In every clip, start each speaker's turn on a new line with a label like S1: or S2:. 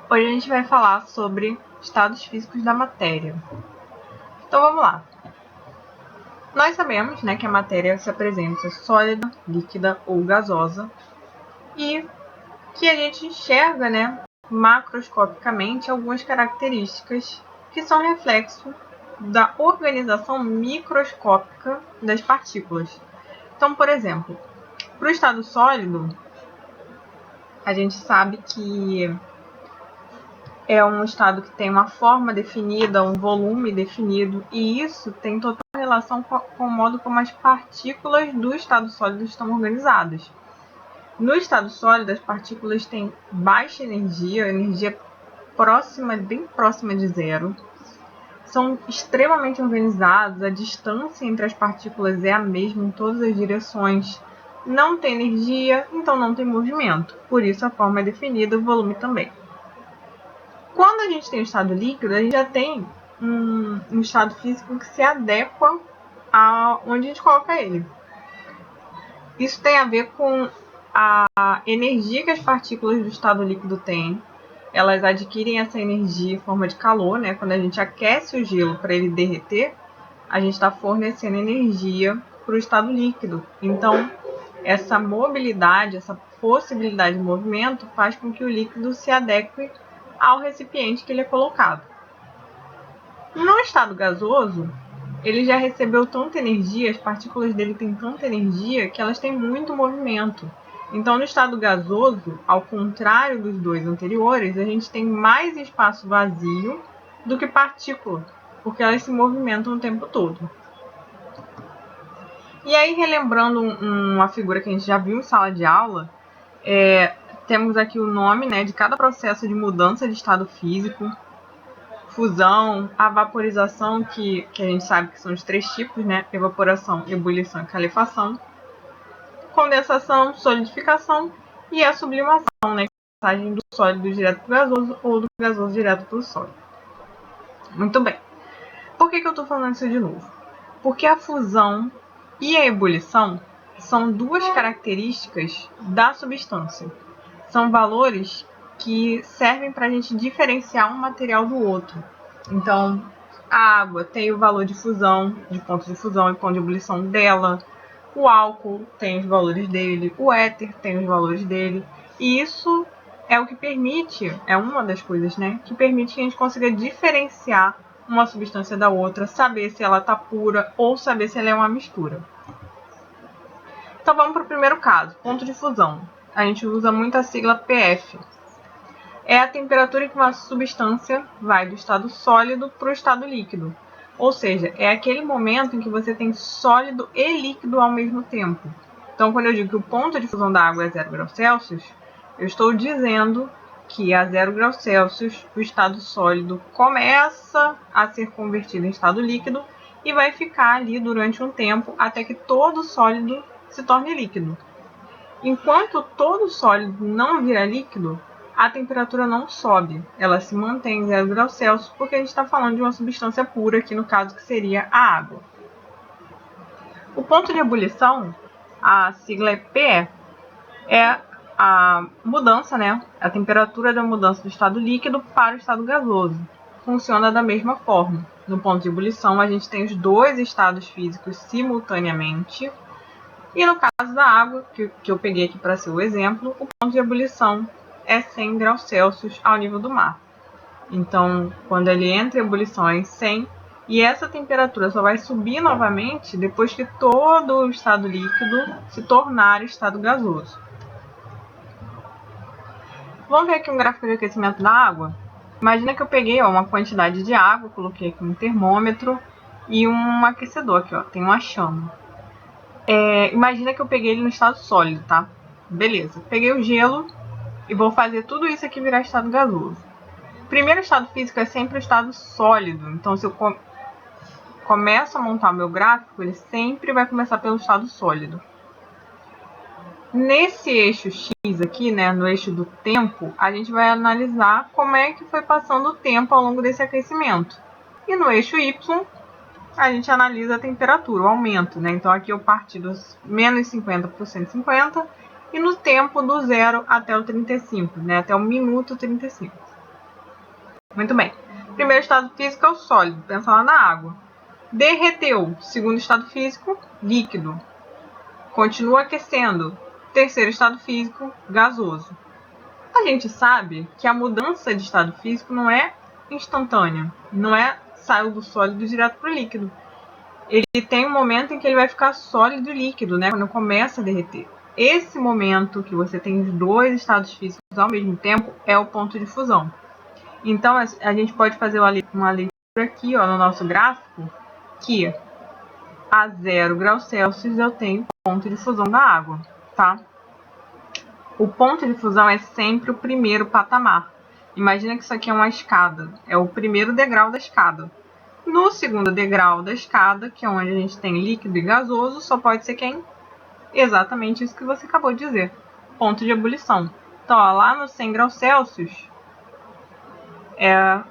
S1: Hoje a gente vai falar sobre estados físicos da matéria. Então vamos lá. Nós sabemos, né, que a matéria se apresenta sólida, líquida ou gasosa e que a gente enxerga, né, macroscopicamente algumas características que são reflexo da organização microscópica das partículas. Então, por exemplo, para o estado sólido, a gente sabe que é um estado que tem uma forma definida, um volume definido, e isso tem total relação com o modo como as partículas do estado sólido estão organizadas. No estado sólido, as partículas têm baixa energia próxima, bem próxima de zero, são extremamente organizadas, a distância entre as partículas é a mesma em todas as direções, não tem energia, então não tem movimento, por isso a forma é definida, o volume também. Quando a gente tem o estado líquido, a gente já tem um estado físico que se adequa a onde a gente coloca ele. Isso tem a ver com a energia que as partículas do estado líquido têm. Elas adquirem essa energia em forma de calor, né? Quando a gente aquece o gelo para ele derreter, a gente está fornecendo energia para o estado líquido. Então, essa mobilidade, essa possibilidade de movimento faz com que o líquido se adeque ao recipiente que ele é colocado. No estado gasoso, ele já recebeu tanta energia, as partículas dele têm tanta energia que elas têm muito movimento. Então, no estado gasoso, ao contrário dos dois anteriores, a gente tem mais espaço vazio do que partícula, porque elas se movimentam o tempo todo. E aí, relembrando uma figura que a gente já viu em sala de aula, temos aqui o nome, né, de cada processo de mudança de estado físico, fusão, a vaporização, que a gente sabe que são os três tipos, né, evaporação, ebulição e calefação, condensação, solidificação e a sublimação, né, passagem do sólido direto para o gasoso ou do gasoso direto para o sólido. Muito bem. Por que eu estou falando isso de novo? Porque a fusão e a ebulição são duas características da substância. São valores que servem para a gente diferenciar um material do outro. Então, a água tem o valor de fusão, de ponto de fusão e ponto de ebulição dela. O álcool tem os valores dele, o éter tem os valores dele. E isso é o que permite, é uma das coisas, né, que permite que a gente consiga diferenciar uma substância da outra, saber se ela está pura ou saber se ela é uma mistura. Então vamos para o primeiro caso, ponto de fusão. A gente usa muito a sigla PF. É a temperatura em que uma substância vai do estado sólido para o estado líquido. Ou seja, é aquele momento em que você tem sólido e líquido ao mesmo tempo. Então, quando eu digo que o ponto de fusão da água é 0 graus Celsius, eu estou dizendo que a 0 graus Celsius o estado sólido começa a ser convertido em estado líquido e vai ficar ali durante um tempo até que todo sólido se torne líquido. Enquanto todo sólido não vira líquido, a temperatura não sobe, ela se mantém em 0 graus Celsius, porque a gente está falando de uma substância pura, aqui no caso que seria a água. O ponto de ebulição, a sigla é PE, é a mudança, né, a temperatura da mudança do estado líquido para o estado gasoso. Funciona da mesma forma. No ponto de ebulição, a gente tem os dois estados físicos simultaneamente. E no caso da água, que eu peguei aqui para ser o exemplo, o ponto de ebulição é 100 graus Celsius ao nível do mar. Então, quando ele entra em ebulição é em 100, e essa temperatura só vai subir novamente depois que todo o estado líquido se tornar estado gasoso. Vamos ver aqui um gráfico de aquecimento da água? Imagina que eu peguei uma quantidade de água, coloquei aqui um termômetro e um aquecedor aqui, tem uma chama. Imagina que eu peguei ele no estado sólido, tá? Beleza, peguei o gelo e vou fazer tudo isso aqui virar estado gasoso. O primeiro estado físico é sempre o estado sólido, então se eu começo a montar o meu gráfico, ele sempre vai começar pelo estado sólido. Nesse eixo X aqui, né, no eixo do tempo, a gente vai analisar como é que foi passando o tempo ao longo desse aquecimento. E no eixo Y, a gente analisa a temperatura, o aumento, né? Então aqui eu parti dos menos 50 para 150 e no tempo do 0 até o 35, né? Até o minuto 35. Muito bem. Primeiro estado físico é o sólido, pensa lá na água. Derreteu, segundo estado físico, líquido. Continua aquecendo, terceiro estado físico, gasoso. A gente sabe que a mudança de estado físico não é instantânea, não é saiu do sólido direto para o líquido. Ele tem um momento em que ele vai ficar sólido e líquido, né? Quando começa a derreter. Esse momento que você tem os dois estados físicos ao mesmo tempo é o ponto de fusão. Então a gente pode fazer uma leitura aqui, ó, no nosso gráfico, que a 0 graus Celsius eu tenho ponto de fusão da água, tá? O ponto de fusão é sempre o primeiro patamar. Imagina que isso aqui é uma escada, é o primeiro degrau da escada. No segundo degrau da escada, que é onde a gente tem líquido e gasoso, só pode ser quem? Exatamente isso que você acabou de dizer, ponto de ebulição. Então, ó, lá no 100 graus Celsius é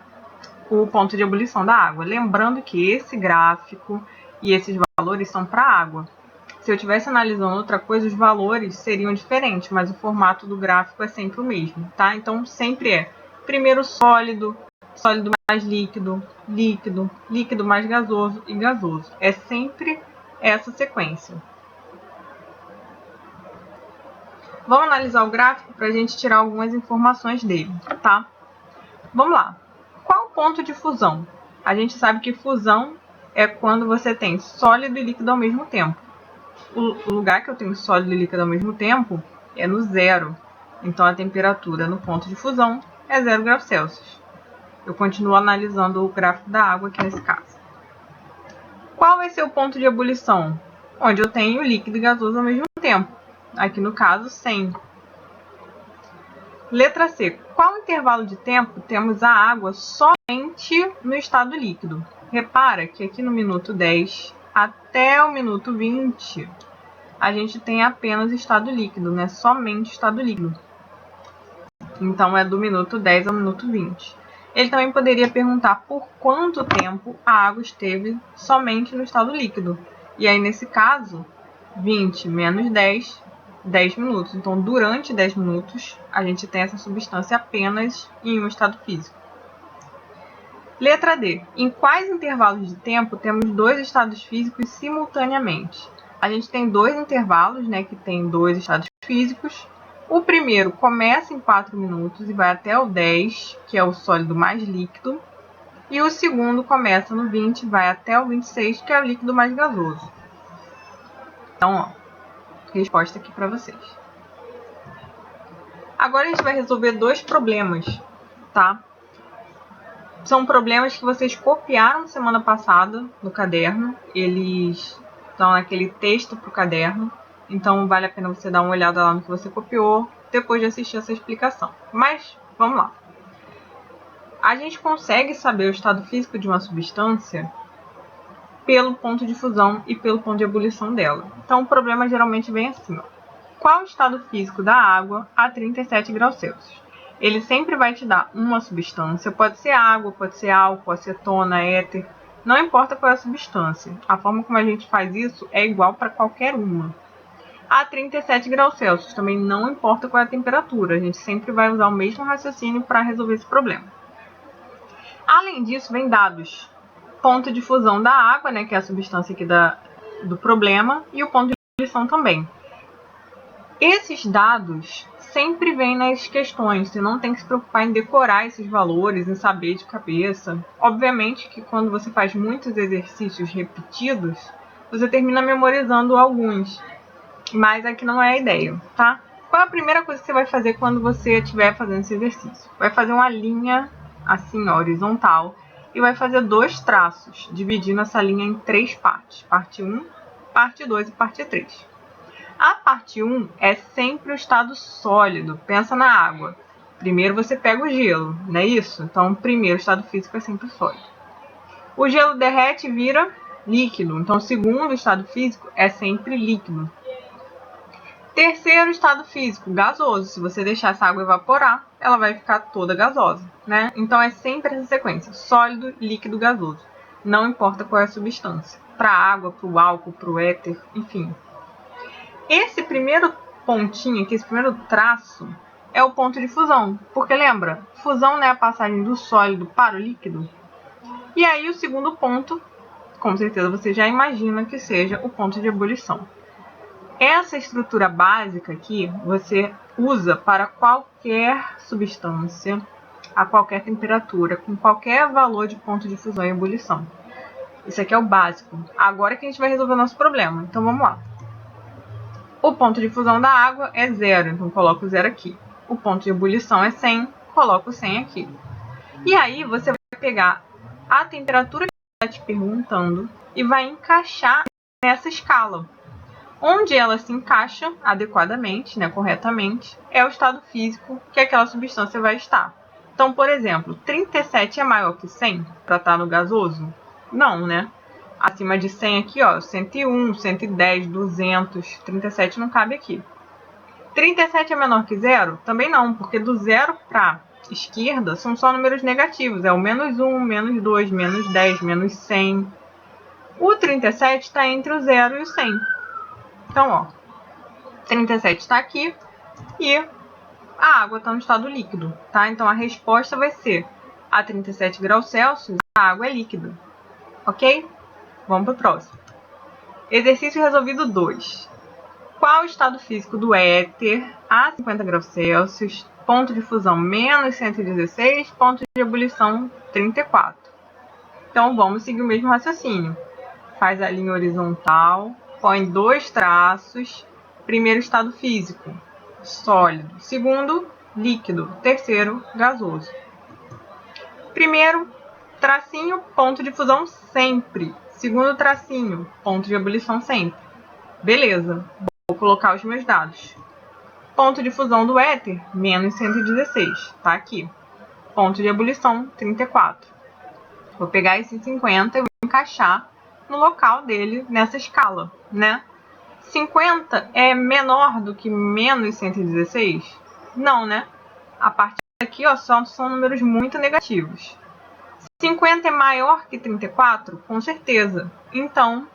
S1: o ponto de ebulição da água. Lembrando que esse gráfico e esses valores são para a água. Se eu estivesse analisando outra coisa, os valores seriam diferentes, mas o formato do gráfico é sempre o mesmo, tá? Então, sempre é primeiro sólido, sólido mais líquido, líquido, líquido mais gasoso e gasoso. É sempre essa sequência. Vamos analisar o gráfico para a gente tirar algumas informações dele, tá? Vamos lá. Qual o ponto de fusão? A gente sabe que fusão é quando você tem sólido e líquido ao mesmo tempo. O lugar que eu tenho sólido e líquido ao mesmo tempo é no zero. Então, a temperatura no ponto de fusão é 0 graus Celsius. Eu continuo analisando o gráfico da água aqui nesse caso. Qual vai ser o ponto de ebulição? Onde eu tenho líquido e gasoso ao mesmo tempo. Aqui no caso, 100. Letra C. Qual intervalo de tempo temos a água somente no estado líquido? Repara que aqui no minuto 10 até o minuto 20, a gente tem apenas estado líquido, né? Somente estado líquido. Então, é do minuto 10 ao minuto 20. Ele também poderia perguntar por quanto tempo a água esteve somente no estado líquido. E aí, nesse caso, 20 menos 10, 10 minutos. Então, durante 10 minutos, a gente tem essa substância apenas em um estado físico. Letra D. Em quais intervalos de tempo temos dois estados físicos simultaneamente? A gente tem dois intervalos, né, que tem dois estados físicos. O primeiro começa em 4 minutos e vai até o 10, que é o sólido mais líquido. E o segundo começa no 20 e vai até o 26, que é o líquido mais gasoso. Então, ó, resposta aqui para vocês. Agora a gente vai resolver dois problemas, tá? São problemas que vocês copiaram semana passada no caderno. Eles estão naquele texto para o caderno. Então, vale a pena você dar uma olhada lá no que você copiou, depois de assistir essa explicação. Mas, vamos lá. A gente consegue saber o estado físico de uma substância pelo ponto de fusão e pelo ponto de ebulição dela. Então, o problema geralmente vem assim, ó. Qual o estado físico da água a 37 graus Celsius? Ele sempre vai te dar uma substância, pode ser água, pode ser álcool, acetona, éter, não importa qual é a substância. A forma como a gente faz isso é igual para qualquer uma. A 37 graus Celsius também não importa qual é a temperatura, a gente sempre vai usar o mesmo raciocínio para resolver esse problema. Além disso, vem dados. Ponto de fusão da água, né, que é a substância aqui do problema, e o ponto de ebulição também. Esses dados sempre vêm nas questões, você não tem que se preocupar em decorar esses valores, em saber de cabeça. Obviamente que quando você faz muitos exercícios repetidos, você termina memorizando alguns, mas aqui não é a ideia, tá? Qual é a primeira coisa que você vai fazer quando você estiver fazendo esse exercício? Vai fazer uma linha assim, ó, horizontal, e vai fazer dois traços, dividindo essa linha em três partes. Parte 1, parte 2 e parte 3. A parte 1 é sempre o estado sólido. Pensa na água. Primeiro você pega o gelo, não é isso? Então, o primeiro estado físico é sempre sólido. O gelo derrete e vira líquido. Então, o segundo estado físico é sempre líquido. Terceiro estado físico, gasoso. Se você deixar essa água evaporar, ela vai ficar toda gasosa, né? Então, é sempre essa sequência. Sólido, líquido, gasoso. Não importa qual é a substância. Para a água, para o álcool, para o éter, enfim. Esse primeiro pontinho aqui, esse primeiro traço, é o ponto de fusão, porque lembra, fusão é a passagem do sólido para o líquido. E aí o segundo ponto, com certeza você já imagina que seja o ponto de ebulição. Essa estrutura básica aqui você usa para qualquer substância, a qualquer temperatura, com qualquer valor de ponto de fusão e ebulição. Isso aqui é o básico. Agora que a gente vai resolver o nosso problema. Então vamos lá. O ponto de fusão da água é 0, então coloco o 0 aqui. O ponto de ebulição é 100, coloco o 100 aqui. E aí você vai pegar a temperatura que está te perguntando e vai encaixar nessa escala. Onde ela se encaixa adequadamente, corretamente, é o estado físico que aquela substância vai estar. Então, por exemplo, 37 é maior que 100 para estar no gasoso? Não, né? Acima de 100 aqui, ó, 101, 110, 200, 37 não cabe aqui. 37 é menor que 0? Também não, porque do 0 para esquerda são só números negativos. É o menos 1, menos 2, menos 10, menos 100. O 37 está entre o 0 e o 100. Então, ó, 37 está aqui e a água está no estado líquido, tá? Então, a resposta vai ser a 37 graus Celsius, a água é líquida, ok? Vamos para o próximo. Exercício resolvido 2. Qual o estado físico do éter a 50 graus Celsius, ponto de fusão menos 116, ponto de ebulição 34? Então, vamos seguir o mesmo raciocínio. Faz a linha horizontal, põe 2 traços. Primeiro, estado físico, sólido. Segundo, líquido. Terceiro, gasoso. Primeiro tracinho, ponto de fusão sempre. Segundo tracinho, ponto de ebulição sempre. Beleza, vou colocar os meus dados. Ponto de fusão do éter, menos 116, tá aqui. Ponto de ebulição, 34. Vou pegar esse 50 e vou encaixar no local dele nessa escala, né? 50 é menor do que menos 116? Não, né? A partir daqui, ó, são números muito negativos. 50 é maior que 34? Com certeza. Então,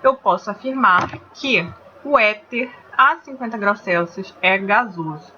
S1: eu posso afirmar que o éter a 50 graus Celsius é gasoso.